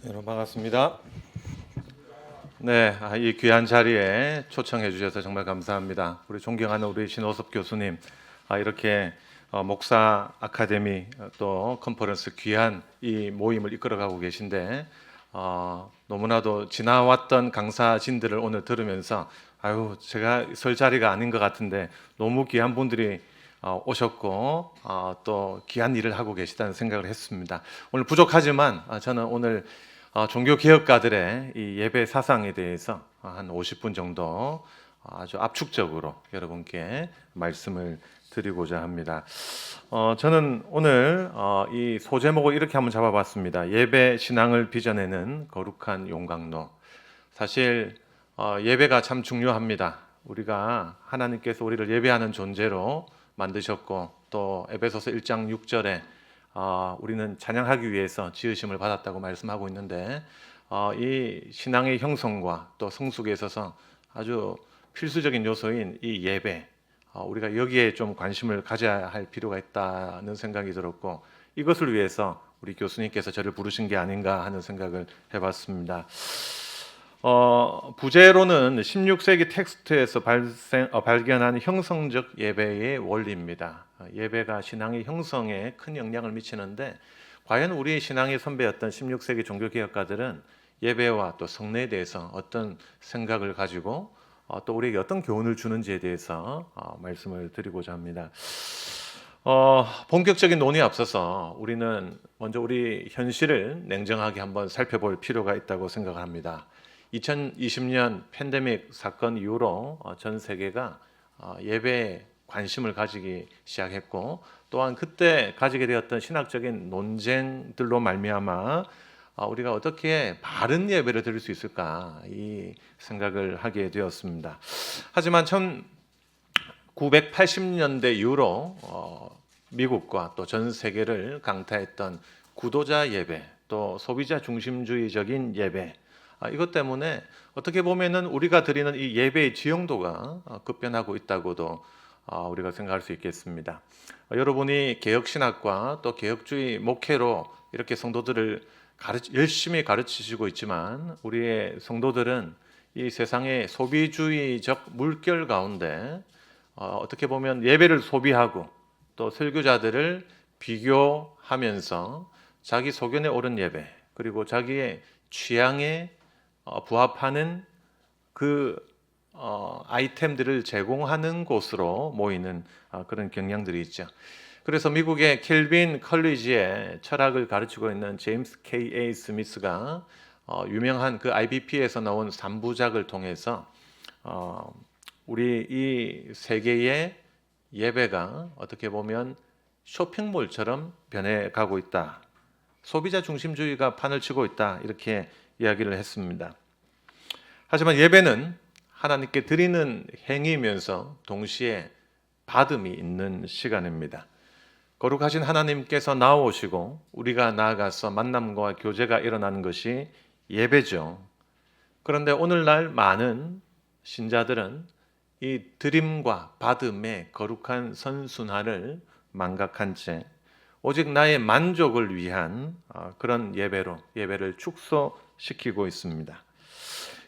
여러분 반갑습니다. 네, 이 귀한 자리에 초청해 주셔서 정말 감사합니다. 우리 존경하는 우리 신호섭 교수님, 이렇게 목사 아카데미 또 컨퍼런스 귀한 이 모임을 이끌어가고 계신데 너무나도 지나왔던 강사진들을 오늘 들으면서 아유 제가 설 자리가 아닌 것 같은데 너무 귀한 분들이 오셨고 또 귀한 일을 하고 계시다는 생각을 했습니다. 오늘 부족하지만 저는 오늘 종교 개혁가들의 이 예배 사상에 대해서 한 50분 정도 아주 압축적으로 여러분께 말씀을 드리고자 합니다. 저는 오늘 이 소제목을 이렇게 한번 잡아봤습니다. 예배 신앙을 빚어내는 거룩한 용광로. 사실 예배가 참 중요합니다. 우리가 하나님께서 우리를 예배하는 존재로 만드셨고 또 에베소서 1장 6절에 우리는 찬양하기 위해서 지으심을 받았다고 말씀하고 있는데 이 신앙의 형성과 또 성숙에 있어서 아주 필수적인 요소인 이 예배, 우리가 여기에 좀 관심을 가져야 할 필요가 있다는 생각이 들었고 이것을 위해서 우리 교수님께서 저를 부르신 게 아닌가 하는 생각을 해봤습니다. 부제로는 16세기 텍스트에서 발견한 형성적 예배의 원리입니다. 예배가 신앙의 형성에 큰 영향을 미치는데 과연 우리 신앙의 선배였던 16세기 종교개혁가들은 예배와 또 성례에 대해서 어떤 생각을 가지고 또 우리에게 어떤 교훈을 주는지에 대해서 말씀을 드리고자 합니다. 본격적인 논의에 앞서서 우리는 먼저 우리 현실을 냉정하게 한번 살펴볼 필요가 있다고 생각합니다. 2020년 팬데믹 사건 이후로 전 세계가 예배에 관심을 가지기 시작했고 또한 그때 가지게 되었던 신학적인 논쟁들로 말미암아 우리가 어떻게 바른 예배를 드릴 수 있을까 이 생각을 하게 되었습니다. 하지만 1980년대 이후로 미국과 또 전 세계를 강타했던 구도자 예배 또 소비자 중심주의적인 예배 이것 때문에 어떻게 보면은 우리가 드리는 이 예배의 지형도가 급변하고 있다고도 우리가 생각할 수 있겠습니다. 여러분이 개혁신학과 또 개혁주의 목회로 이렇게 성도들을 열심히 가르치시고 있지만 우리의 성도들은 이 세상의 소비주의적 물결 가운데 어떻게 보면 예배를 소비하고 또 설교자들을 비교하면서 자기 소견에 옳은 예배 그리고 자기의 취향에 부합하는 그 아이템들을 제공하는 곳으로 모이는 그런 경향들이 있죠. 그래서 미국의 켈빈 컬리지에 철학을 가르치고 있는 제임스 K.A. 스미스가 유명한 그 IBP에서 나온 3부작을 통해서 우리 이 세계의 예배가 어떻게 보면 쇼핑몰처럼 변해가고 있다. 소비자 중심주의가 판을 치고 있다. 이렇게 이야기를 했습니다. 하지만 예배는 하나님께 드리는 행위이면서 동시에 받음이 있는 시간입니다. 거룩하신 하나님께서 나오시고 우리가 나아가서 만남과 교제가 일어나는 것이 예배죠. 그런데 오늘날 많은 신자들은 이 드림과 받음의 거룩한 선순환을 망각한 채 오직 나의 만족을 위한 그런 예배를 축소시키고 있습니다.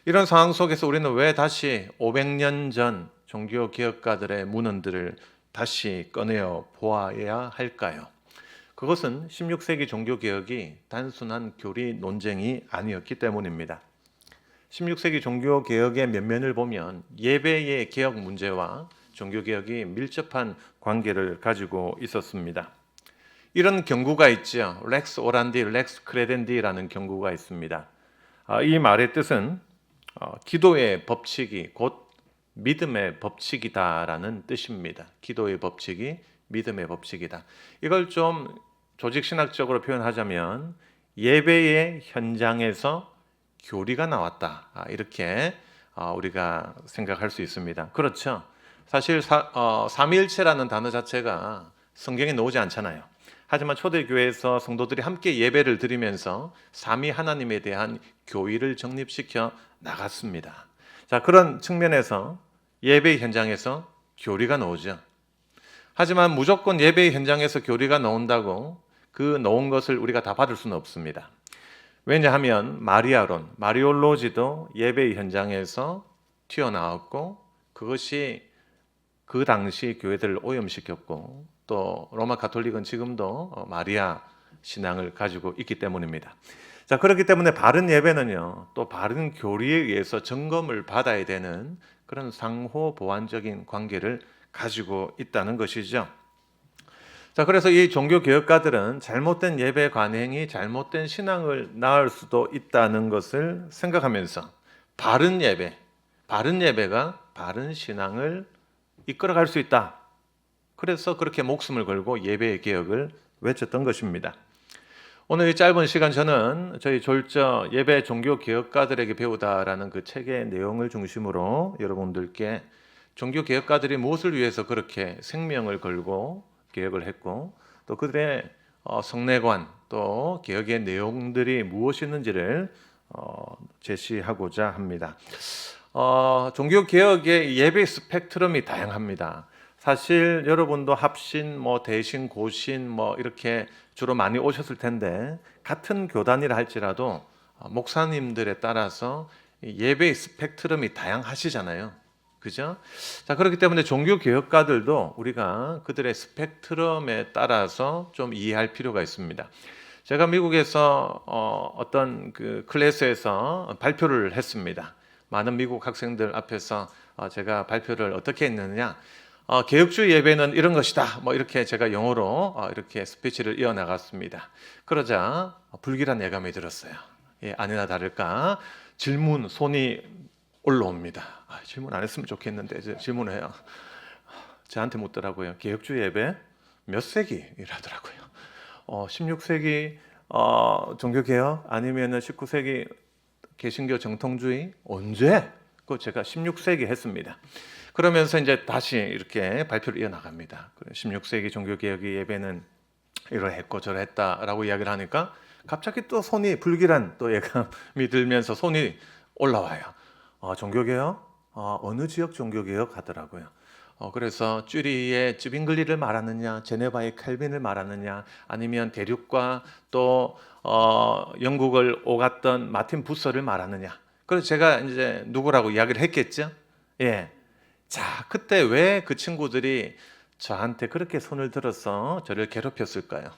이런 상황 속에서 우리는 왜 다시 500년 전 종교개혁가들의 문헌들을 다시 꺼내어 보아야 할까요? 그것은 16세기 종교개혁이 단순한 교리 논쟁이 아니었기 때문입니다. 16세기 종교개혁의 면면을 보면 예배의 개혁 문제와 종교개혁이 밀접한 관계를 가지고 있었습니다. 이런 경구가 있죠. 렉스 오란디, 렉스 크레덴디라는 경구가 있습니다. 이 말의 뜻은 기도의 법칙이 곧 믿음의 법칙이다라는 뜻입니다. 기도의 법칙이 믿음의 법칙이다. 이걸 좀 조직신학적으로 표현하자면 예배의 현장에서 교리가 나왔다. 이렇게 우리가 생각할 수 있습니다. 그렇죠. 사실 삼위일체라는 단어 자체가 성경에 나오지 않잖아요. 하지만 초대교회에서 성도들이 함께 예배를 드리면서 삼위 하나님에 대한 교의를 정립시켜 나갔습니다. 자, 그런 측면에서 예배 현장에서 교리가 나오죠. 하지만 무조건 예배 현장에서 교리가 나온다고 그 나온 것을 우리가 다 받을 수는 없습니다. 왜냐하면 마리아론, 마리올로지도 예배 현장에서 튀어나왔고 그것이 그 당시 교회들을 오염시켰고 또 로마 가톨릭은 지금도 마리아 신앙을 가지고 있기 때문입니다. 자, 그렇기 때문에 바른 예배는요, 또 바른 교리에 의해서 점검을 받아야 되는 그런 상호 보완적인 관계를 가지고 있다는 것이죠. 자, 그래서 이 종교 개혁가들은 잘못된 예배 관행이 잘못된 신앙을 낳을 수도 있다는 것을 생각하면서 바른 예배가 바른 신앙을 이끌어갈 수 있다. 그래서 그렇게 목숨을 걸고 예배의 개혁을 외쳤던 것입니다. 오늘 이 짧은 시간 저는 저희 졸저 예배 종교 개혁가들에게 배우다라는 그 책의 내용을 중심으로 여러분들께 종교 개혁가들이 무엇을 위해서 그렇게 생명을 걸고 개혁을 했고 또 그들의 성례관 또 개혁의 내용들이 무엇이었는지를 제시하고자 합니다. 종교 개혁의 예배 스펙트럼이 다양합니다. 사실 여러분도 합신, 대신, 고신 이렇게 주로 많이 오셨을 텐데 같은 교단이라 할지라도 목사님들에 따라서 예배의 스펙트럼이 다양하시잖아요. 그죠? 자, 그렇기 때문에 종교 개혁가들도 우리가 그들의 스펙트럼에 따라서 좀 이해할 필요가 있습니다. 제가 미국에서 어떤 그 클래스에서 발표를 했습니다. 많은 미국 학생들 앞에서 제가 발표를 어떻게 했느냐? 개혁주의 예배는 이런 것이다. 이렇게 제가 영어로 이렇게 스피치를 이어나갔습니다. 그러자 불길한 예감이 들었어요. 예, 아니나 다를까 손이 올라옵니다. 질문 안 했으면 좋겠는데 질문을 해요. 저한테 묻더라고요. 개혁주의 예배 몇 세기라더라고요. 16세기 종교개혁 아니면 19세기 개신교 정통주의 언제? 그거 제가 16세기 했습니다. 그러면서 이제 다시 이렇게 발표를 이어나갑니다. 16세기 종교개혁의 예배는 이러했고 저러했다라고 이야기를 하니까 갑자기 또 손이 불길한 또 예감이 들면서 손이 올라와요. 종교개혁? 어느 지역 종교개혁 하더라고요. 그래서 쭈리의 쯔빙글리를 말하느냐, 제네바의 칼빈을 말하느냐, 아니면 대륙과 또 영국을 오갔던 마틴 부서를 말하느냐. 그래서 제가 이제 누구라고 이야기를 했겠죠. 예. 자, 그때 왜 그 친구들이 저한테 그렇게 손을 들어서 저를 괴롭혔을까요?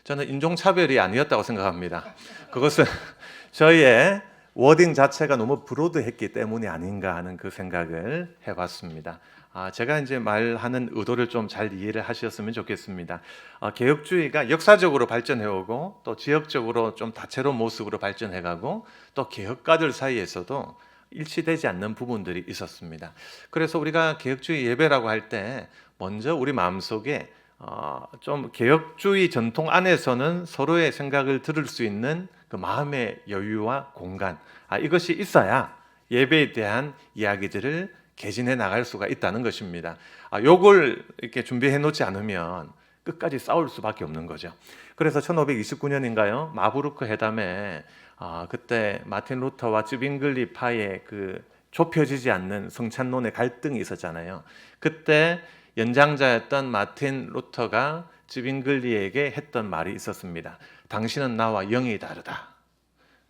저는 인종차별이 아니었다고 생각합니다. 그것은 저희의 워딩 자체가 너무 브로드했기 때문이 아닌가 하는 그 생각을 해봤습니다. 제가 이제 말하는 의도를 좀 잘 이해를 하셨으면 좋겠습니다. 개혁주의가 역사적으로 발전해오고 또 지역적으로 좀 다채로운 모습으로 발전해가고 또 개혁가들 사이에서도 일치되지 않는 부분들이 있었습니다. 그래서 우리가 개혁주의 예배라고 할 때 먼저 우리 마음속에 좀 개혁주의 전통 안에서는 서로의 생각을 들을 수 있는 그 마음의 여유와 공간, 이것이 있어야 예배에 대한 이야기들을 개진해 나갈 수가 있다는 것입니다. 요걸 이렇게 준비해 놓지 않으면 끝까지 싸울 수밖에 없는 거죠. 그래서 1529년인가요? 마부르크 회담에 그때 마틴 루터와 쯔빙글리 파의 그 좁혀지지 않는 성찬론의 갈등이 있었잖아요. 그때 연장자였던 마틴 루터가 쯔빙글리에게 했던 말이 있었습니다. 당신은 나와 영이 다르다.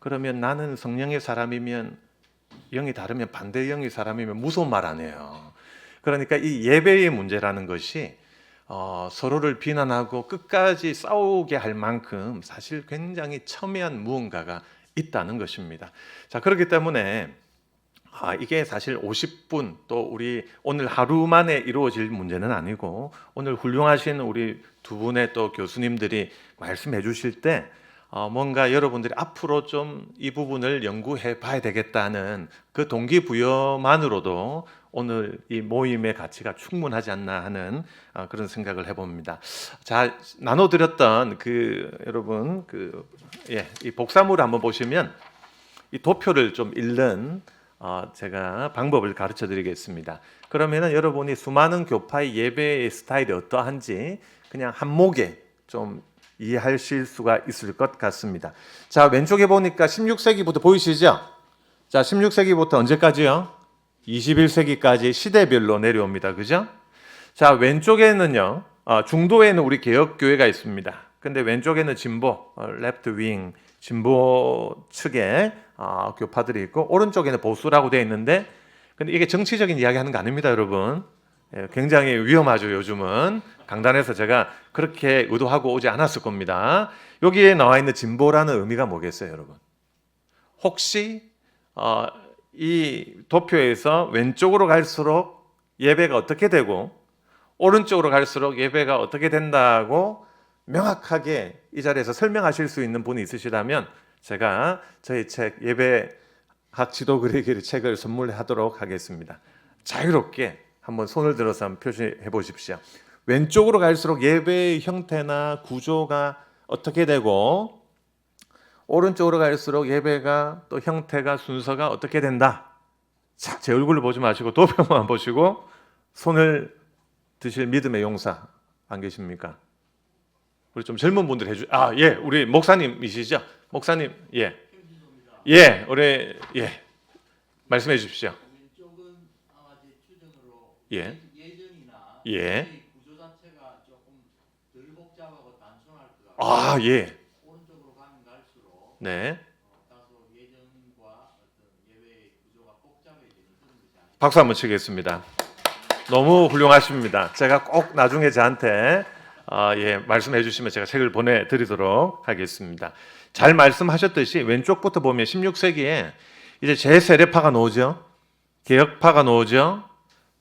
그러면 나는 성령의 사람이면 영이 다르면 반대 영의 사람이면 무서운 말 아니에요. 그러니까 이 예배의 문제라는 것이 서로를 비난하고 끝까지 싸우게 할 만큼 사실 굉장히 첨예한 무언가가 있다는 것입니다. 자, 그렇기 때문에 이게 사실 50분 또 우리 오늘 하루 만에 이루어질 문제는 아니고 오늘 훌륭하신 우리 두 분의 또 교수님들이 말씀해 주실 때 뭔가 여러분들이 앞으로 좀 이 부분을 연구해 봐야 되겠다는 그 동기부여만으로도 오늘 이 모임의 가치가 충분하지 않나 하는 그런 생각을 해봅니다. 자, 나눠드렸던 여러분 이 복사물을 한번 보시면 이 도표를 좀 읽는 제가 방법을 가르쳐 드리겠습니다. 그러면은 여러분이 수많은 교파의 예배의 스타일이 어떠한지 그냥 한목에 좀 이해하실 수가 있을 것 같습니다. 자, 왼쪽에 보니까 16세기부터 보이시죠? 자, 16세기부터 언제까지요? 21세기까지 시대별로 내려옵니다. 그죠? 자, 왼쪽에는요, 중도에는 우리 개혁교회가 있습니다. 근데 왼쪽에는 진보, left wing, 진보 측에 교파들이 있고 오른쪽에는 보수라고 되어 있는데, 근데 이게 정치적인 이야기하는 거 아닙니다, 여러분. 굉장히 위험하죠, 요즘은. 강단에서 제가 그렇게 의도하고 오지 않았을 겁니다. 여기에 나와 있는 진보라는 의미가 뭐겠어요, 여러분? 혹시 이 도표에서 왼쪽으로 갈수록 예배가 어떻게 되고 오른쪽으로 갈수록 예배가 어떻게 된다고 명확하게 이 자리에서 설명하실 수 있는 분이 있으시다면 제가 저희 책 예배학 지도 그리기 책을 선물하도록 하겠습니다. 자유롭게 한번 손을 들어서 한번 표시해 보십시오. 왼쪽으로 갈수록 예배의 형태나 구조가 어떻게 되고 오른쪽으로 갈수록 예배가 또 형태가 순서가 어떻게 된다. 자, 제 얼굴을 보지 마시고 도표만 보시고 손을 드실 믿음의 용사 안 계십니까? 우리 좀 젊은 분들 예, 우리 목사님이시죠? 목사님, 예, 우리 말씀해 주십시오. 왼쪽은 아마 제 추정으로 예, 예전이나 예, 구조 자체가 조금 덜 복잡하고 단순할 것 같고 예, 오른쪽으로 가면 갈수록 네. 다소 예전과 어떤 예외의 구조가 복잡해지는 그런 것이 아닐까. 박수 한번 치겠습니다. 너무 훌륭하십니다. 제가 꼭 나중에 저한테 말씀해 주시면 제가 책을 보내드리도록 하겠습니다. 잘 말씀하셨듯이 왼쪽부터 보면 16세기에 이제 제세례파가 나오죠. 개혁파가 나오죠.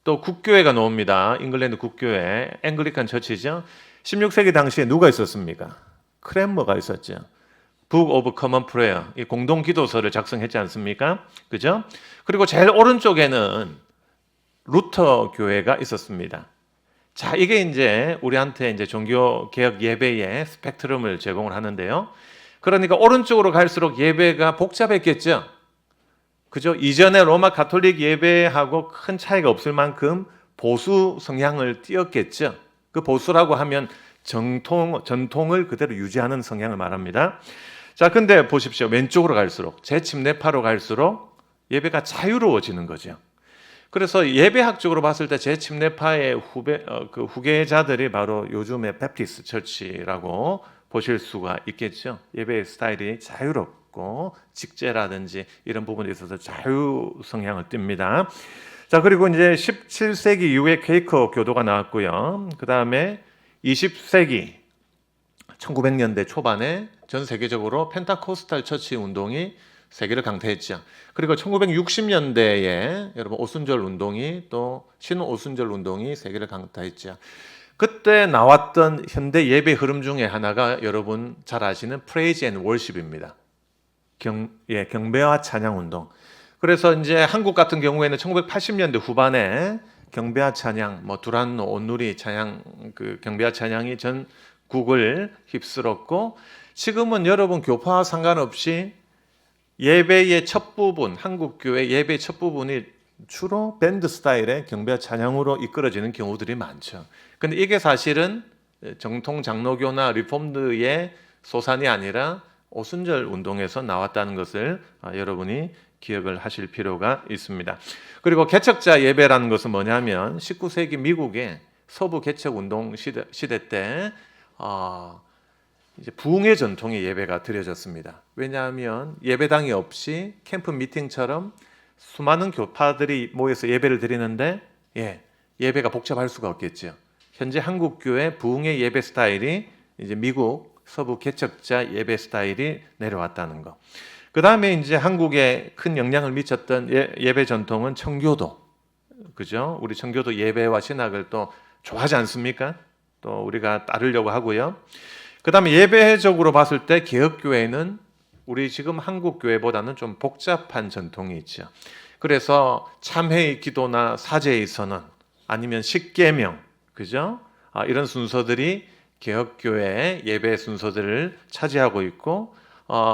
또 국교회가 나옵니다. 잉글랜드 국교회, 앵글리칸 처치죠. 16세기 당시에 누가 있었습니까? 크랜머가 있었죠. Book of Common Prayer, 이 공동 기도서를 작성했지 않습니까? 그죠? 그리고 제일 오른쪽에는 루터 교회가 있었습니다. 자, 이게 이제 우리한테 이제 종교 개혁 예배의 스펙트럼을 제공을 하는데요. 그러니까 오른쪽으로 갈수록 예배가 복잡했겠죠. 그죠? 이전에 로마 가톨릭 예배하고 큰 차이가 없을 만큼 보수 성향을 띄었겠죠. 그 보수라고 하면 전통을 그대로 유지하는 성향을 말합니다. 자, 근데 보십시오. 왼쪽으로 갈수록, 제침례파로 갈수록 예배가 자유로워지는 거죠. 그래서 예배학적으로 봤을 때 제침례파의 후계자들이 바로 요즘의 베프티스트 처치라고 보실 수가 있겠죠. 예배의 스타일이 자유롭고 직제라든지 이런 부분에 있어서 자유 성향을 띱니다. 자, 그리고 이제 17세기 이후에 퀘이커 교도가 나왔고요. 그 다음에 20세기 1900년대 초반에 전 세계적으로 펜타코스탈 처치 운동이 세계를 강타했죠. 그리고 1960년대에 여러분 오순절 운동이 또 신오순절 운동이 세계를 강타했죠. 그때 나왔던 현대 예배 흐름 중에 하나가 여러분 잘 아시는 프레이즈 앤 월십입니다. 경배와 찬양 운동. 그래서 이제 한국 같은 경우에는 1980년대 후반에 경배와 찬양, 두란노, 온누리 찬양, 경배와 찬양이 전국을 휩쓸었고, 지금은 여러분 교파와 상관없이 예배의 첫 부분, 한국교회 예배의 첫 부분이 주로 밴드 스타일의 경배와 찬양으로 이끌어지는 경우들이 많죠. 근데 이게 사실은 정통 장로교나 리폼드의 소산이 아니라 오순절 운동에서 나왔다는 것을 여러분이 기억을 하실 필요가 있습니다. 그리고 개척자 예배라는 것은 뭐냐면 19세기 미국의 서부 개척 운동 시대 때 이제 부흥의 전통의 예배가 드려졌습니다. 왜냐하면 예배당이 없이 캠프 미팅처럼 수많은 교파들이 모여서 예배를 드리는데 예배가 복잡할 수가 없겠죠. 현재 한국교회 부흥의 예배 스타일이 이제 미국 서부 개척자 예배 스타일이 내려왔다는 거. 그 다음에 이제 한국에 큰 영향을 미쳤던 예배 전통은 청교도, 그죠? 우리 청교도 예배와 신학을 또 좋아하지 않습니까? 또 우리가 따르려고 하고요. 그 다음에 예배적으로 봤을 때 개혁교회는 우리 지금 한국교회보다는 좀 복잡한 전통이 있죠. 그래서 참회의 기도나 사제의 선언 아니면 십계명, 그죠? 이런 순서들이 개혁교회의 예배 순서들을 차지하고 있고,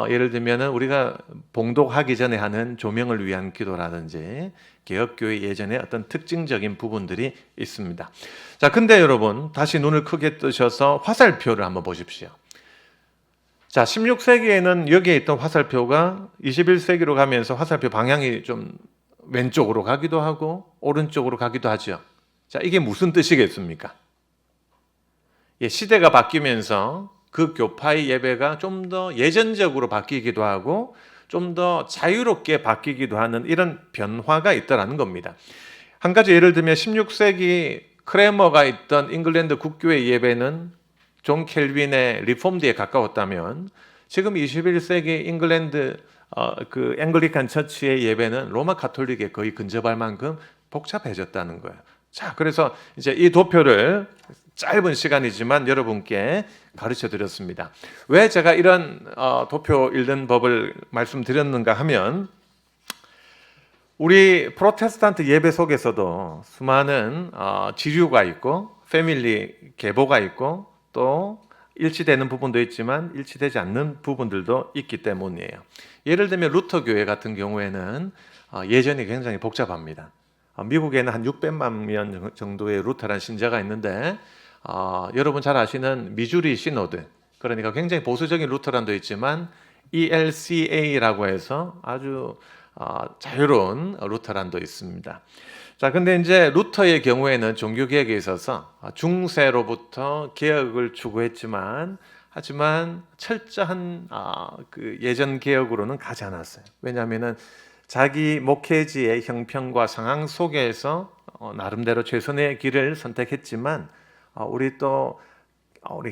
예를 들면 우리가 봉독하기 전에 하는 조명을 위한 기도라든지 개혁교회 예전에 어떤 특징적인 부분들이 있습니다. 자, 근데 여러분 다시 눈을 크게 뜨셔서 화살표를 한번 보십시오. 자, 16세기에는 여기에 있던 화살표가 21세기로 가면서 화살표 방향이 좀 왼쪽으로 가기도 하고 오른쪽으로 가기도 하죠. 자, 이게 무슨 뜻이겠습니까? 시대가 바뀌면서 그 교파의 예배가 좀 더 예전적으로 바뀌기도 하고 좀 더 자유롭게 바뀌기도 하는 이런 변화가 있다라는 겁니다. 한 가지 예를 들면 16세기 크레머가 있던 잉글랜드 국교의 예배는 존 켈빈의 리폼드에 가까웠다면 지금 21세기 잉글랜드 그 앵글리칸 처치의 예배는 로마 가톨릭에 거의 근접할 만큼 복잡해졌다는 거예요. 자, 그래서 이제 이 도표를 짧은 시간이지만 여러분께 가르쳐 드렸습니다. 왜 제가 이런 도표 읽는 법을 말씀드렸는가 하면 우리 프로테스탄트 예배 속에서도 수많은 지류가 있고 패밀리 계보가 있고 또 일치되는 부분도 있지만 일치되지 않는 부분들도 있기 때문이에요. 예를 들면 루터 교회 같은 경우에는 예전이 굉장히 복잡합니다. 미국에는 한 600만 명 정도의 루터란 신자가 있는데 여러분 잘 아시는 미주리 시노드, 그러니까 굉장히 보수적인 루터란도 있지만 ELCA라고 해서 아주 자유로운 루터란도 있습니다. 자, 근데 이제 루터의 경우에는 종교개혁에 있어서 중세로부터 개혁을 추구했지만 하지만 철저한 그 예전 개혁으로는 가지 않았어요. 왜냐하면은 자기 목회지의 형편과 상황 속에서 나름대로 최선의 길을 선택했지만 우리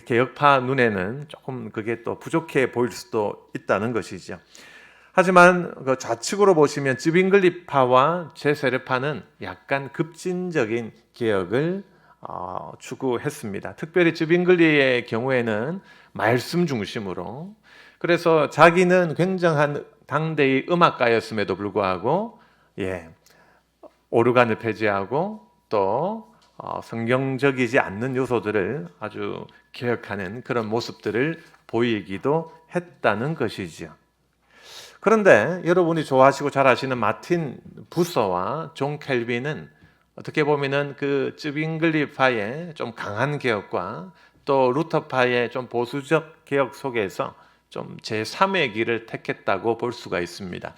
개혁파 눈에는 조금 그게 또 부족해 보일 수도 있다는 것이죠. 하지만 그 좌측으로 보시면 쯔빙글리파와 제세례파는 약간 급진적인 개혁을 추구했습니다. 특별히 쯔빙글리의 경우에는 말씀 중심으로, 그래서 자기는 굉장한 당대의 음악가였음에도 불구하고 오르간을 폐지하고 또 성경적이지 않는 요소들을 아주 개혁하는 그런 모습들을 보이기도 했다는 것이죠. 그런데 여러분이 좋아하시고 잘 아시는 마틴 부서와 존 켈빈은 어떻게 보면은 그 쯔빙글리파의 좀 강한 개혁과 또 루터파의 좀 보수적 개혁 속에서 좀 제3의 길을 택했다고 볼 수가 있습니다.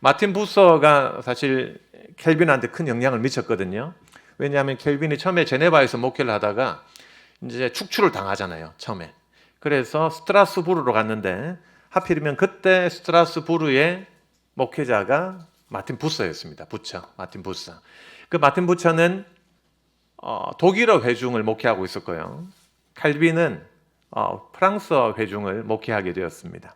마틴 부서가 사실 켈빈한테 큰 영향을 미쳤거든요. 왜냐하면 켈빈이 처음에 제네바에서 목회를 하다가 이제 축출을 당하잖아요, 처음에. 그래서 스트라스부르로 갔는데 하필이면 그때 스트라스부르의 목회자가 마틴 부서였습니다. 마틴 부서. 그 마틴 부서는 독일어 회중을 목회하고 있었고요. 칼빈은 프랑스어 회중을 목회하게 되었습니다.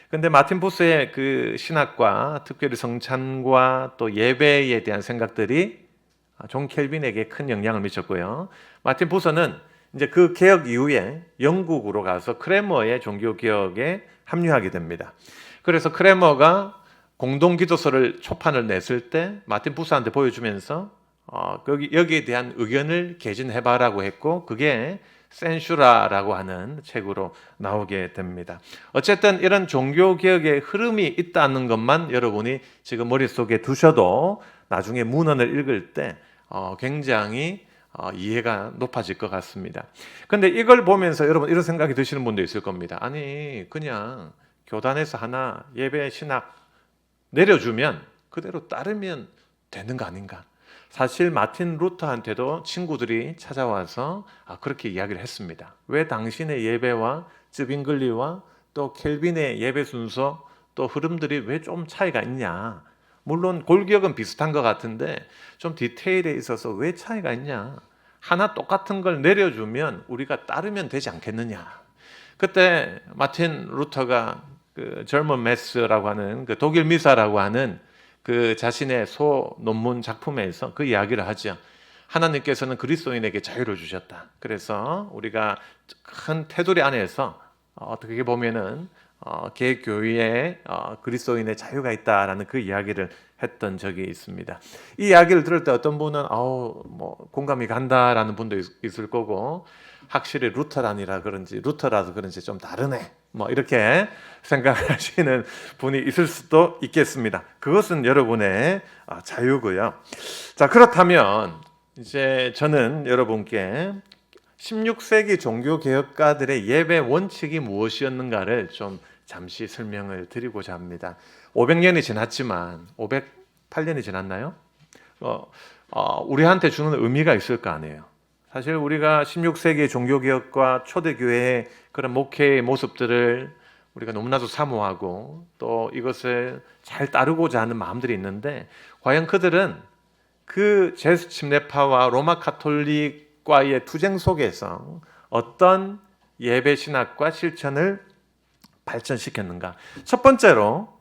그런데 마틴 부서의 그 신학과 특별히 성찬과 또 예배에 대한 생각들이 존 켈빈에게 큰 영향을 미쳤고요. 마틴 부서는 이제 그 개혁 이후에 영국으로 가서 크레머의 종교 개혁에 합류하게 됩니다. 그래서 크레머가 공동기도서를 초판을 냈을 때 마틴 부서한테 보여주면서 여기에 대한 의견을 개진해봐라고 했고 그게 센슈라라고 하는 책으로 나오게 됩니다. 어쨌든 이런 종교개혁의 흐름이 있다는 것만 여러분이 지금 머릿속에 두셔도 나중에 문헌을 읽을 때 굉장히 이해가 높아질 것 같습니다. 그런데 이걸 보면서 여러분 이런 생각이 드시는 분도 있을 겁니다. 아니 그냥 교단에서 하나 예배 신학 내려주면 그대로 따르면 되는 거 아닌가? 사실 마틴 루터한테도 친구들이 찾아와서 그렇게 이야기를 했습니다. 왜 당신의 예배와 쯔빙글리와 또 켈빈의 예배 순서 또 흐름들이 왜 좀 차이가 있냐? 물론 골격은 비슷한 것 같은데 좀 디테일에 있어서 왜 차이가 있냐? 하나 똑같은 걸 내려주면 우리가 따르면 되지 않겠느냐? 그때 마틴 루터가 그 젊은 메스라고 하는 그 독일 미사라고 하는 그 자신의 소 논문 작품에서 그 이야기를 하죠. 하나님께서는 그리스도인에게 자유를 주셨다. 그래서 우리가 큰 테두리 안에서 어떻게 보면은 개교회에 그리스도인의 자유가 있다라는 그 이야기를 했던 적이 있습니다. 이 이야기를 들을 때 어떤 분은 뭐 공감이 간다라는 분도 있을 거고 확실히 루터라서 그런지 좀 다르네. 뭐 이렇게 생각하시는 분이 있을 수도 있겠습니다. 그것은 여러분의 자유고요. 자, 그렇다면 이제 저는 여러분께 16세기 종교개혁가들의 예배 원칙이 무엇이었는가를 좀 잠시 설명을 드리고자 합니다. 500년이 지났지만 508년이 지났나요? 우리한테 주는 의미가 있을 거 아니에요. 사실 우리가 16세기 종교개혁과 초대교회의 그런 목회의 모습들을 우리가 너무나도 사모하고 또 이것을 잘 따르고자 하는 마음들이 있는데, 과연 그들은 그 제수 침례파와 로마 가톨릭과의 투쟁 속에서 어떤 예배 신학과 실천을 발전시켰는가? 첫 번째로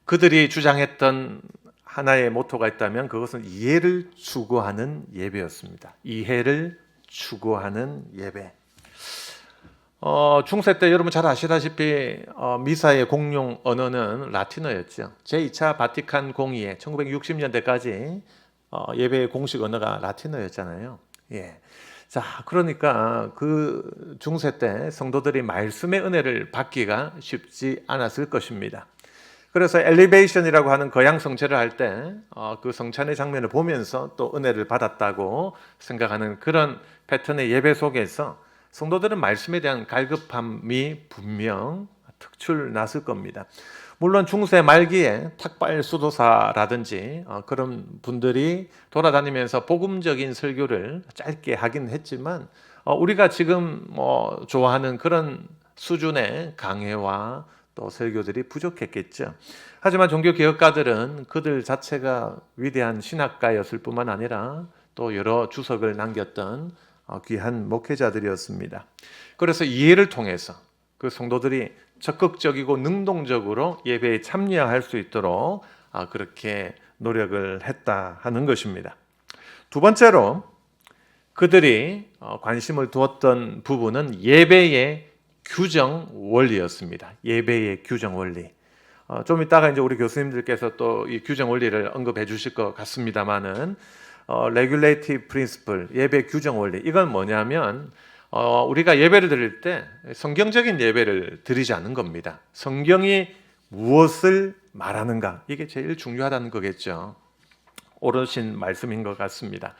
그들이 주장했던 하나의 모토가 있다면 그것은 이해를 추구하는 예배였습니다. 이해를 추구하는 예배. 중세 때 여러분 잘 아시다시피 미사의 공용 언어는 라틴어였죠. 제2차 바티칸 공의회 1960년대까지 예배의 공식 언어가 라틴어였잖아요. 예. 자, 그러니까 그 중세 때 성도들이 말씀의 은혜를 받기가 쉽지 않았을 것입니다. 그래서 엘리베이션이라고 하는 거양 성체를 할 때 그 성찬의 장면을 보면서 또 은혜를 받았다고 생각하는 그런 패턴의 예배 속에서 성도들은 말씀에 대한 갈급함이 분명 특출났을 겁니다. 물론 중세 말기에 탁발 수도사라든지 그런 분들이 돌아다니면서 복음적인 설교를 짧게 하긴 했지만 우리가 지금 좋아하는 그런 수준의 강해와 또 설교들이 부족했겠죠. 하지만 종교개혁가들은 그들 자체가 위대한 신학가였을 뿐만 아니라 또 여러 주석을 남겼던 귀한 목회자들이었습니다. 그래서 이해를 통해서 그 성도들이 적극적이고 능동적으로 예배에 참여할 수 있도록 그렇게 노력을 했다 하는 것입니다. 두 번째로 그들이 관심을 두었던 부분은 예배의 규정 원리였습니다. 예배의 규정 원리. 좀 이따가 이제 우리 교수님들께서 또 이 규정 원리를 언급해 주실 것 같습니다만은 regulative principle, 예배 규정 원리. 이건 뭐냐면 우리가 예배를 드릴 때 성경적인 예배를 드리지 않는 겁니다. 성경이 무엇을 말하는가, 이게 제일 중요하다는 거겠죠. 옳으신 말씀인 것 같습니다.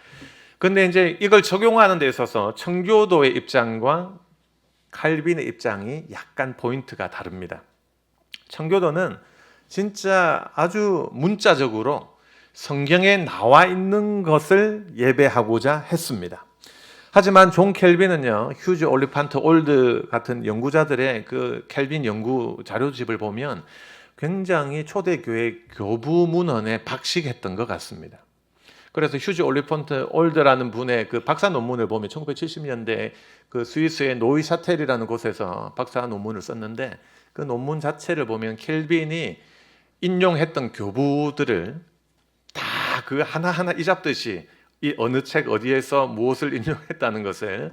근데 이제 이걸 적용하는 데 있어서 청교도의 입장과 칼빈의 입장이 약간 포인트가 다릅니다. 청교도는 진짜 아주 문자적으로 성경에 나와 있는 것을 예배하고자 했습니다. 하지만 존 켈빈은요, 휴즈 올리판트 올드 같은 연구자들의 그 켈빈 연구 자료집을 보면 굉장히 초대교회 교부 문헌에 박식했던 것 같습니다. 그래서 휴즈 올리판트 올드라는 분의 그 박사 논문을 보면 1970년대 그 스위스의 노이샤텔이라는 곳에서 박사 논문을 썼는데, 그 논문 자체를 보면 켈빈이 인용했던 교부들을 다 그 하나하나 이잡듯이 이 어느 책 어디에서 무엇을 인용했다는 것을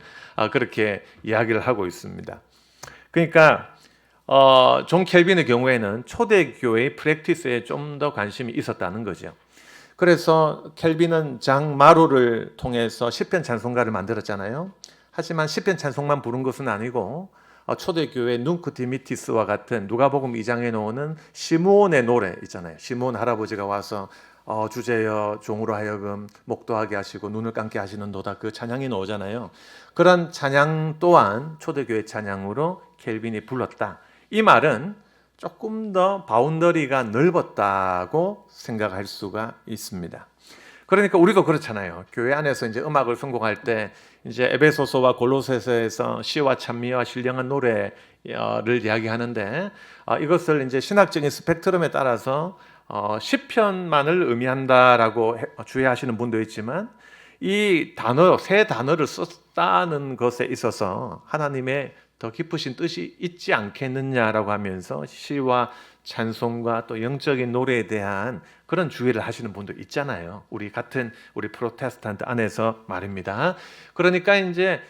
그렇게 이야기를 하고 있습니다. 그러니까 존 켈빈의 경우에는 초대교회의 프랙티스에 좀 더 관심이 있었다는 거죠. 그래서 켈빈은 장 마로를 통해서 시편 찬송가를 만들었잖아요. 하지만 시편 찬송만 부른 것은 아니고 초대교회 눅크 디미티스와 같은 누가복음 2장에 나오는 시므온의 노래 있잖아요. 시므온 할아버지가 와서 주제여 종으로 하여금 목도하게 하시고 눈을 감게 하시는도다, 그 찬양이 나오잖아요. 그런 찬양 또한 초대교회 찬양으로 켈빈이 불렀다. 이 말은 조금 더 바운더리가 넓었다고 생각할 수가 있습니다. 그러니까 우리도 그렇잖아요. 교회 안에서 이제 음악을 선곡할 때 이제 에베소서와 골로새서에서 시와 찬미와 신령한 노래를 이야기하는데 이것을 이제 신학적인 스펙트럼에 따라서 시편만을 의미한다라고 주의하시는 분도 있지만, 이 단어, 세 단어를 썼다는 것에 있어서 하나님의 더 깊으신 뜻이 있지 않겠느냐라고 하면서 시와 찬송과 또 영적인 노래에 대한 그런 주의를 하시는 분도 있잖아요. 우리 프로테스탄트 안에서 말입니다. 그러니까 이제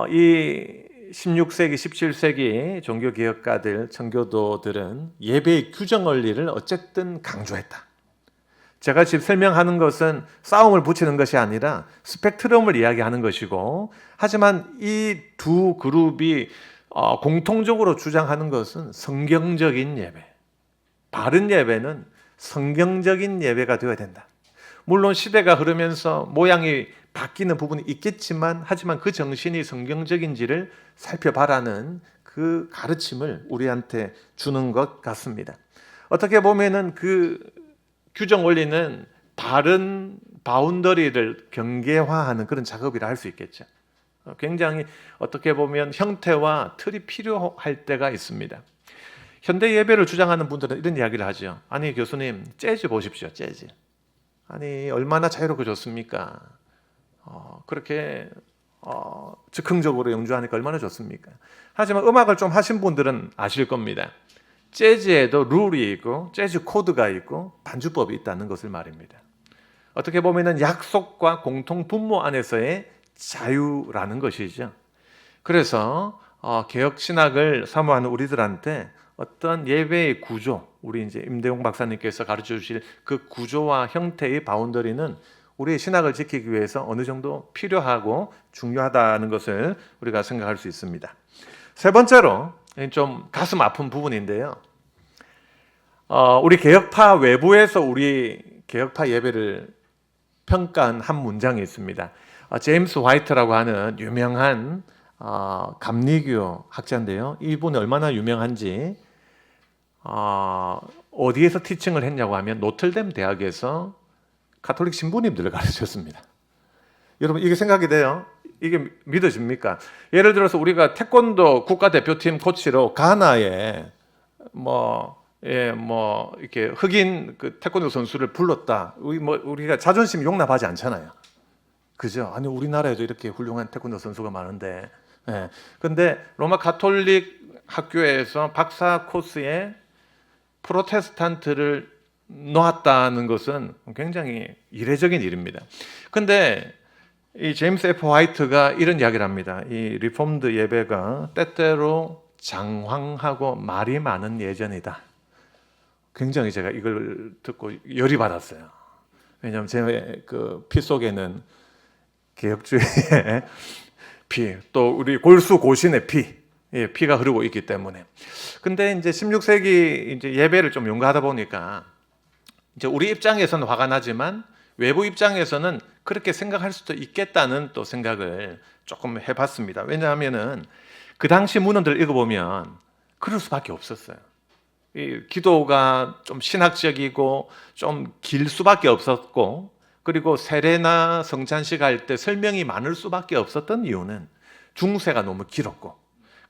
이 16세기, 17세기 종교개혁가들, 청교도들은 예배의 규정 원리를 어쨌든 강조했다. 제가 지금 설명하는 것은 싸움을 붙이는 것이 아니라 스펙트럼을 이야기하는 것이고, 하지만 이 두 그룹이 공통적으로 주장하는 것은 성경적인 예배, 바른 예배는 성경적인 예배가 되어야 된다. 물론 시대가 흐르면서 모양이 바뀌는 부분이 있겠지만, 하지만 그 정신이 성경적인지를 살펴봐라는 그 가르침을 우리한테 주는 것 같습니다. 어떻게 보면은 그 규정 원리는 바른 바운더리를 경계화하는 그런 작업이라 할 수 있겠죠. 굉장히 어떻게 보면 형태와 틀이 필요할 때가 있습니다. 현대 예배를 주장하는 분들은 이런 이야기를 하죠. 아니 교수님, 재즈 보십시오. 재즈. 아니 얼마나 자유롭고 좋습니까? 그렇게 즉흥적으로 연주하니까 얼마나 좋습니까? 하지만 음악을 좀 하신 분들은 아실 겁니다. 재즈에도 룰이 있고 재즈 코드가 있고 반주법이 있다는 것을 말입니다. 어떻게 보면은 약속과 공통 분모 안에서의 자유라는 것이죠. 그래서 개혁 신학을 사모하는 우리들한테 어떤 예배의 구조, 우리 이제 임대용 박사님께서 가르쳐 주실 그 구조와 형태의 바운더리는 우리의 신학을 지키기 위해서 어느 정도 필요하고 중요하다는 것을 우리가 생각할 수 있습니다. 세 번째로 좀 가슴 아픈 부분인데요. 우리 개혁파 외부에서 우리 개혁파 예배를 평가한 한 문장이 있습니다. 제임스 화이트라고 하는 유명한 감리교 학자인데요. 이분이 얼마나 유명한지 어디에서 티칭을 했냐고 하면 노틀댐 대학에서 가톨릭 신부님들을 가르쳤습니다. 여러분 이게 생각이 돼요? 이게 믿어집니까? 예를 들어서 우리가 태권도 국가대표팀 코치로 가나에 이렇게 흑인 그 태권도 선수를 불렀다. 우리가 자존심 용납하지 않잖아요. 그죠? 아니 우리나라에도 이렇게 훌륭한 태권도 선수가 많은데. 근데 로마 가톨릭 학교에서 박사 코스에 프로테스탄트를 놓았다는 것은 굉장히 이례적인 일입니다. 근데 이 제임스 F. 화이트가 이런 이야기를 합니다. 이 리폼드 예배가 때때로 장황하고 말이 많은 예전이다. 굉장히 제가 이걸 듣고 열이 받았어요. 왜냐하면 제 그 피 속에는 개혁주의의 피, 또 우리 골수 고신의 피가 흐르고 있기 때문에. 근데 이제 16세기 이제 예배를 좀 연구하다 보니까 이제 우리 입장에서는 화가 나지만 외부 입장에서는 그렇게 생각할 수도 있겠다는 또 생각을 조금 해봤습니다. 왜냐하면은 그 당시 문헌들 읽어보면 그럴 수밖에 없었어요. 이 기도가 좀 신학적이고 좀 길 수밖에 없었고, 그리고 세례나 성찬식 할 때 설명이 많을 수밖에 없었던 이유는 중세가 너무 길었고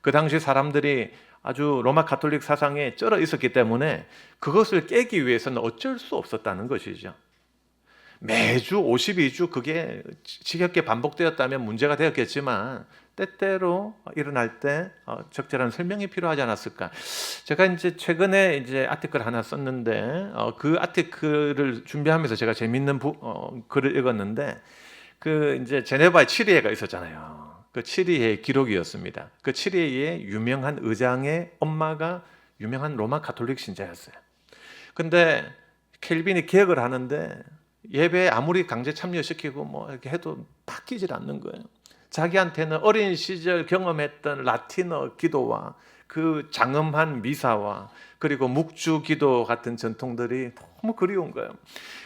그 당시 사람들이 아주 로마 가톨릭 사상에 쩔어 있었기 때문에 그것을 깨기 위해서는 어쩔 수 없었다는 것이죠. 매주 52주 그게 지겹게 반복되었다면 문제가 되었겠지만 때때로 일어날 때 적절한 설명이 필요하지 않았을까. 제가 이제 최근에 이제 아티클 하나 썼는데 그 아티클을 준비하면서 제가 재밌는 글을 읽었는데 그 이제 제네바에 7위회가 있었잖아요. 그 7위회의 기록이었습니다. 그 7위회의 유명한 의장의 엄마가 유명한 로마 가톨릭 신자였어요. 근데 켈빈이 개혁을 하는데 예배에 아무리 강제 참여시키고 뭐 이렇게 해도 바뀌질 않는 거예요. 자기한테는 어린 시절 경험했던 라틴어 기도와 그 장엄한 미사와 그리고 묵주 기도 같은 전통들이 너무 그리운 거예요.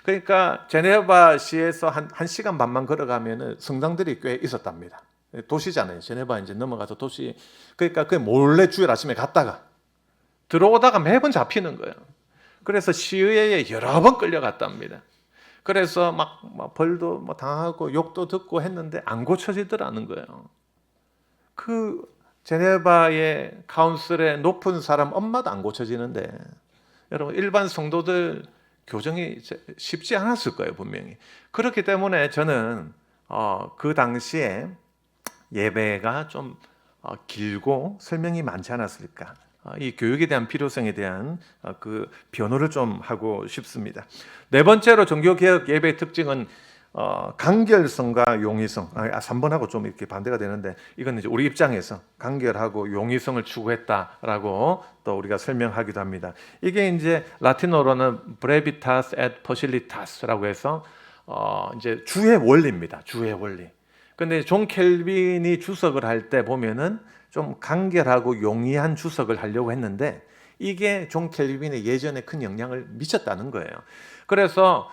그러니까 제네바시에서 한 시간 반만 걸어가면 성당들이 꽤 있었답니다. 도시잖아요. 제네바 이제 넘어가서 도시. 그러니까 그 몰래 주일 아침에 갔다가 들어오다가 매번 잡히는 거예요. 그래서 시의회에 여러 번 끌려갔답니다. 그래서 막 벌도 뭐 당하고 욕도 듣고 했는데 안 고쳐지더라는 거예요. 그 제네바의 카운슬의 높은 사람 엄마도 안 고쳐지는데 여러분 일반 성도들 교정이 쉽지 않았을 거예요, 분명히. 그렇기 때문에 저는 그 당시에 예배가 좀 길고 설명이 많지 않았을까. 이 교육에 대한 필요성에 대한 그 변호를 좀 하고 싶습니다. 네 번째로 종교개혁 예배의 특징은 간결성과 용이성. 3번하고 좀 이렇게 반대가 되는데 이건 이제 우리 입장에서 간결하고 용이성을 추구했다라고 또 우리가 설명하기도 합니다. 이게 이제 라틴어로는 brevitas et facilitas라고 해서 이제 주의 원리입니다. 주의 원리. 근데 존 켈빈이 주석을 할 때 보면은 좀 간결하고 용이한 주석을 하려고 했는데 이게 존 켈빈의 예전에 큰 영향을 미쳤다는 거예요. 그래서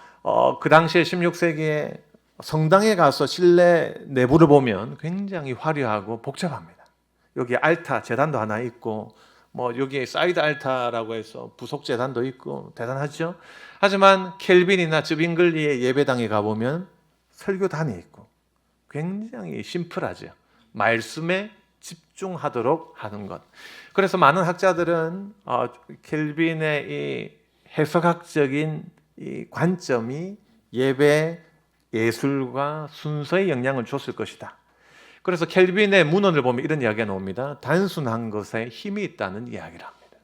그 당시에 16세기에 성당에 가서 실내 내부를 보면 굉장히 화려하고 복잡합니다. 여기 알타, 제단도 하나 있고 뭐 여기 사이드 알타라고 해서 부속 재단도 있고 대단하죠. 하지만 켈빈이나 쯔빙글리의 예배당에 가보면 설교단이 있고 굉장히 심플하죠. 말씀에 집중하도록 하는 것. 그래서 많은 학자들은 켈빈의 이 해석학적인 이 관점이 예배 예술과 순서에 영향을 줬을 것이다. 그래서 켈빈의 문헌을 보면 이런 이야기가 나옵니다. 단순한 것에 힘이 있다는 이야기를 합니다.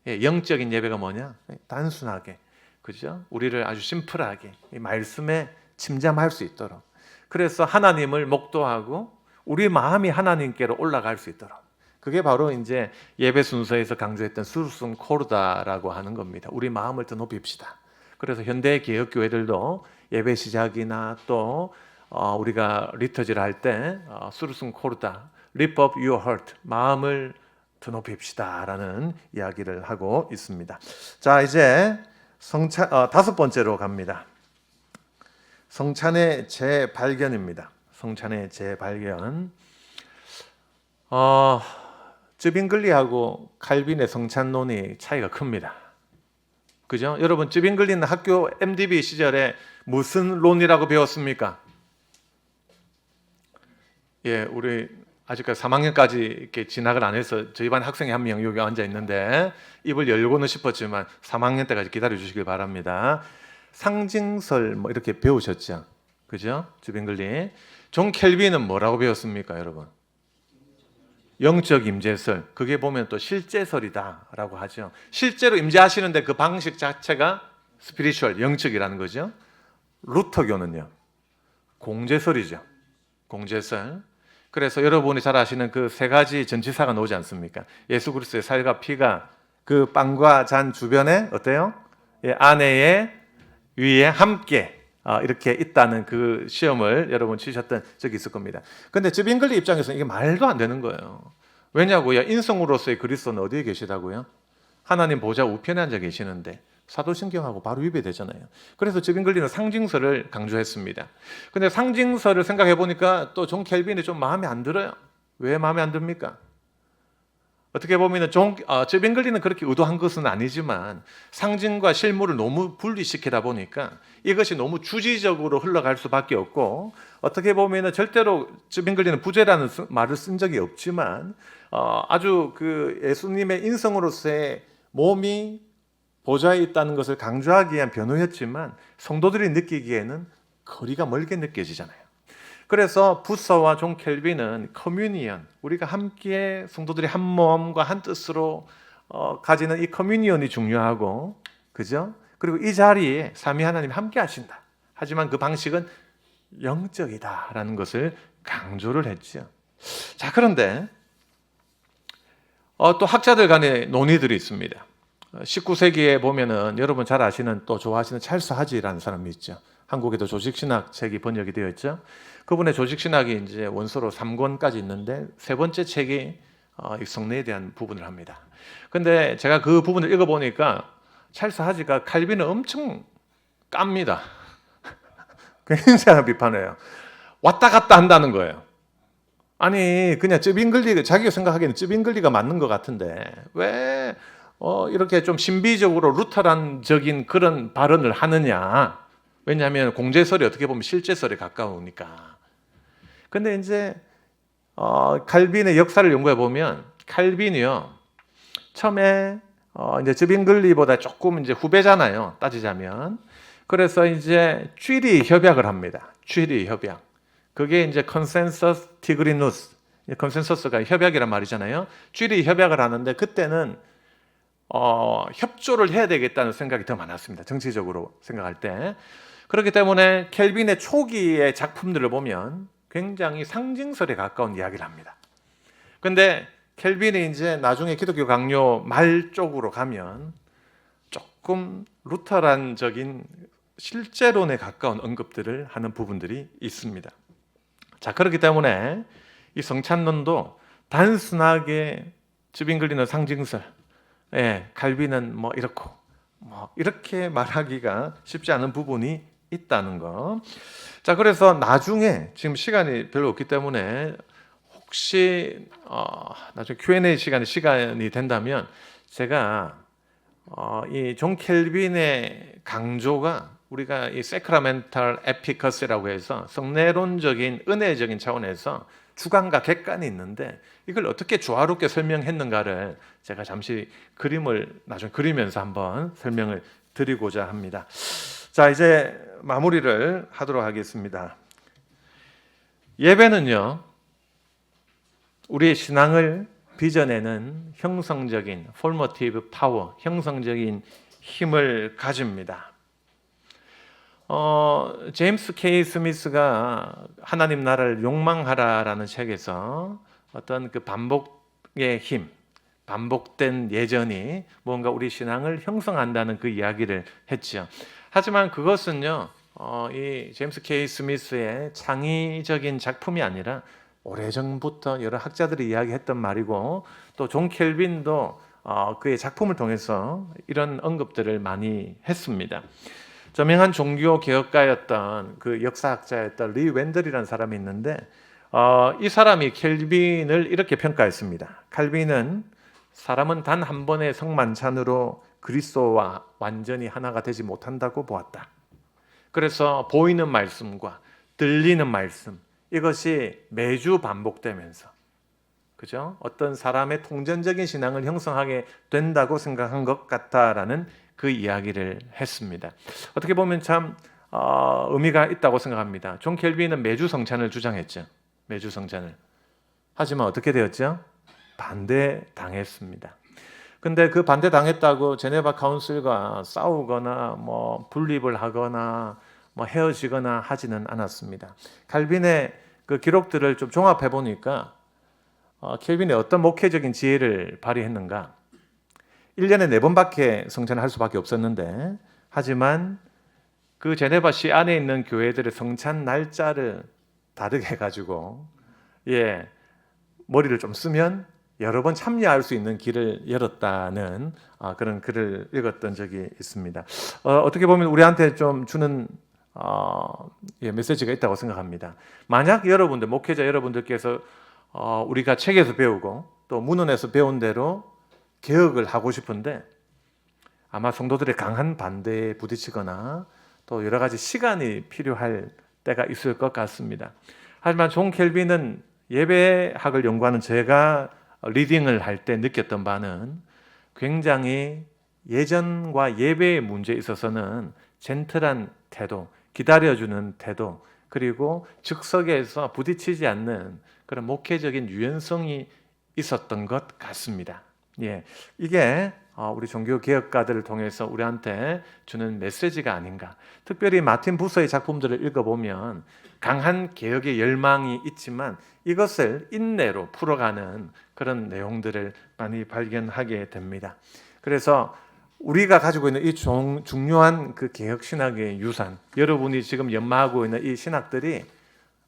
예, 영적인 예배가 뭐냐? 단순하게, 그죠? 우리를 아주 심플하게 이 말씀에 침잠할 수 있도록. 그래서 하나님을 목도하고 우리 마음이 하나님께로 올라갈 수 있도록. 그게 바로 이제 예배 순서에서 강조했던 수르승 코르다라고 하는 겁니다. 우리 마음을 더 높입시다. 그래서 현대 개혁 교회들도 예배 시작이나 또 우리가 리터지를 할 때 수르승 코르다, lift up your heart, 마음을 더 높입시다라는 이야기를 하고 있습니다. 자, 이제 다섯 번째로 갑니다. 성찬의 재발견입니다. 성찬의 재발견. 쯔빙글리하고 칼빈의 성찬론이 차이가 큽니다. 그죠? 여러분, 쯔빙글리는 학교 MDB 시절에 무슨 론이라고 배웠습니까? 예, 우리 아직까지 3학년까지 이렇게 진학을 안 해서 저희 반 학생이 한 명 여기 앉아 있는데 입을 열고는 싶었지만 3학년 때까지 기다려 주시길 바랍니다. 상징설 뭐 이렇게 배우셨죠? 그죠? 쯔빙글리. 존 켈빈은 뭐라고 배웠습니까, 여러분? 영적 임재설. 그게 보면 또 실제설이다라고 하죠. 실제로 임재하시는데 그 방식 자체가 스피리추얼, 영적이라는 거죠. 루터교는요, 공제설이죠. 공제설. 그래서 여러분이 잘 아시는 그 세 가지 전치사가 나오지 않습니까? 예수 그리스도의 살과 피가 그 빵과 잔 주변에 어때요? 예, 안에 위에 함께 이렇게 있다는 그 시험을 여러분 치셨던 적이 있을 겁니다. 근데 쯔빙글리 입장에서는 이게 말도 안 되는 거예요. 왜냐고요? 인성으로서의 그리스도는 어디에 계시다고요? 하나님 보좌 우편에 앉아 계시는데 사도신경하고 바로 위배되잖아요. 그래서 쯔빙글리는 상징설을 강조했습니다. 근데 상징설을 생각해 보니까 또 존 켈빈이 좀 마음에 안 들어요. 왜 마음에 안 듭니까? 어떻게 보면 쯔빙글리는 그렇게 의도한 것은 아니지만 상징과 실물을 너무 분리시키다 보니까 이것이 너무 주지적으로 흘러갈 수밖에 없고, 어떻게 보면 절대로 쯔빙글리는 부재라는 말을 쓴 적이 없지만 아주 그 예수님의 인성으로서의 몸이 보좌에 있다는 것을 강조하기 위한 변호였지만 성도들이 느끼기에는 거리가 멀게 느껴지잖아요. 그래서 부서와 존 켈빈은 커뮤니언, 우리가 함께 성도들이 한 마음과 한 뜻으로 가지는 이 커뮤니언이 중요하고, 그죠? 그리고 이 자리에 삼위 하나님이 함께 하신다. 하지만 그 방식은 영적이다라는 것을 강조를 했죠. 자, 그런데 또 학자들 간의 논의들이 있습니다. 19세기에 보면은 여러분 잘 아시는 또 좋아하시는 찰스 하지라는 사람이 있죠. 한국에도 조직신학 책이 번역이 되어 있죠. 그분의 조직신학이 이제 원서로 3권까지 있는데 세 번째 책이 성례에 대한 부분을 합니다. 근데 제가 그 부분을 읽어보니까 찰스 하지가 칼빈을 엄청 깝니다. 굉장히 비판해요. 왔다 갔다 한다는 거예요. 아니, 그냥 쯔빙글리, 자기가 생각하기에는 쯔빙글리가 맞는 것 같은데 왜 이렇게 좀 신비적으로 루터란적인 그런 발언을 하느냐. 왜냐하면 공제설이 어떻게 보면 실제설에 가까우니까. 근데 이제 칼빈의 역사를 연구해 보면 칼빈이요, 처음에 이제 쯔빙글리보다 조금 이제 후배잖아요, 따지자면. 그래서 이제 취리 협약을 합니다. 취리 협약. 그게 이제 컨센서스 티그리누스, 컨센서스가 협약이란 말이잖아요. 취리 협약을 하는데 그때는 협조를 해야 되겠다는 생각이 더 많았습니다. 정치적으로 생각할 때. 그렇기 때문에 켈빈의 초기의 작품들을 보면 굉장히 상징설에 가까운 이야기를 합니다. 근데 켈빈이 이제 나중에 기독교 강요 말 쪽으로 가면 조금 루터란적인 실제론에 가까운 언급들을 하는 부분들이 있습니다. 자, 그렇기 때문에 이 성찬론도 단순하게 쯔빙글리는 상징설, 칼빈은 뭐 이렇고 뭐 이렇게 말하기가 쉽지 않은 부분이 있다는 거. 자, 그래서 나중에 지금 시간이 별로 없기 때문에 혹시 나중에 Q&A 시간이 된다면 제가 이 존 켈빈의 강조가 우리가 이 세크라멘탈 에피커스라고 해서 성내론적인 은혜적인 차원에서 주관과 객관이 있는데 이걸 어떻게 조화롭게 설명했는가를 제가 잠시 그림을 나중에 그리면서 한번 설명을 드리고자 합니다. 자, 이제 마무리를 하도록 하겠습니다. 예배는요, 우리의 신앙을 빚어내는 형성적인 formative power, 형성적인 힘을 가집니다. 제임스 K. 스미스가 하나님 나라를 욕망하라라는 책에서 어떤 그 반복의 힘, 반복된 예전이 뭔가 우리 신앙을 형성한다는 그 이야기를 했죠. 하지만 그것은요, 이 제임스 K. 스미스의 창의적인 작품이 아니라 오래전부터 여러 학자들이 이야기했던 말이고 또 존 켈빈도 그의 작품을 통해서 이런 언급들을 많이 했습니다. 저명한 종교 개혁가였던 그 역사학자였던 리 웬들이라는 사람이 있는데 이 사람이 켈빈을 이렇게 평가했습니다. 칼빈은 사람은 단 한 번의 성만찬으로 그리스도와 완전히 하나가 되지 못한다고 보았다. 그래서 보이는 말씀과 들리는 말씀 이것이 매주 반복되면서 그죠? 어떤 사람의 통전적인 신앙을 형성하게 된다고 생각한 것 같다라는 그 이야기를 했습니다. 어떻게 보면 참 의미가 있다고 생각합니다. 존 켈빈은 매주 성찬을 주장했죠. 매주 성찬을. 하지만 어떻게 되었죠? 반대당했습니다. 근데 그 반대당했다고 제네바 카운슬과 싸우거나 뭐 분립을 하거나 뭐 헤어지거나 하지는 않았습니다. 칼빈의 그 기록들을 좀 종합해 보니까 켈빈이 어떤 목회적인 지혜를 발휘했는가? 1년에 4번밖에 성찬을 할 수밖에 없었는데 하지만 그 제네바시 안에 있는 교회들의 성찬 날짜를 다르게 해가지고 머리를 좀 쓰면 여러 번 참여할 수 있는 길을 열었다는 그런 글을 읽었던 적이 있습니다. 어떻게 보면 우리한테 좀 주는 메시지가 있다고 생각합니다. 만약 여러분들, 목회자 여러분들께서 우리가 책에서 배우고 또 문헌에서 배운 대로 개혁을 하고 싶은데 아마 성도들의 강한 반대에 부딪히거나 또 여러 가지 시간이 필요할 때가 있을 것 같습니다. 하지만 존 켈빈은 예배학을 연구하는 제가 리딩을 할 때 느꼈던 바는 굉장히 예전과 예배의 문제에 있어서는 젠틀한 태도, 기다려주는 태도, 그리고 즉석에서 부딪히지 않는 그런 목회적인 유연성이 있었던 것 같습니다. 이게 우리 종교 개혁가들을 통해서 우리한테 주는 메시지가 아닌가. 특별히 마틴 부서의 작품들을 읽어보면 강한 개혁의 열망이 있지만 이것을 인내로 풀어가는 그런 내용들을 많이 발견하게 됩니다. 그래서 우리가 가지고 있는 이 중요한 그 개혁 신학의 유산, 여러분이 지금 연마하고 있는 이 신학들이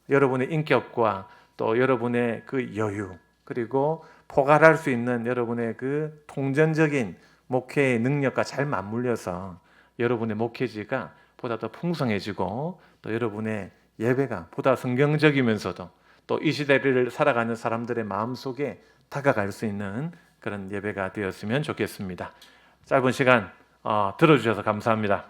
여러분의 인격과 또 여러분의 그 여유, 그리고 포괄할 수 있는 여러분의 그 통전적인 목회의 능력과 잘 맞물려서 여러분의 목회지가 보다 더 풍성해지고 또 여러분의 예배가 보다 성경적이면서도 또 이 시대를 살아가는 사람들의 마음속에 다가갈 수 있는 그런 예배가 되었으면 좋겠습니다. 짧은 시간 들어주셔서 감사합니다.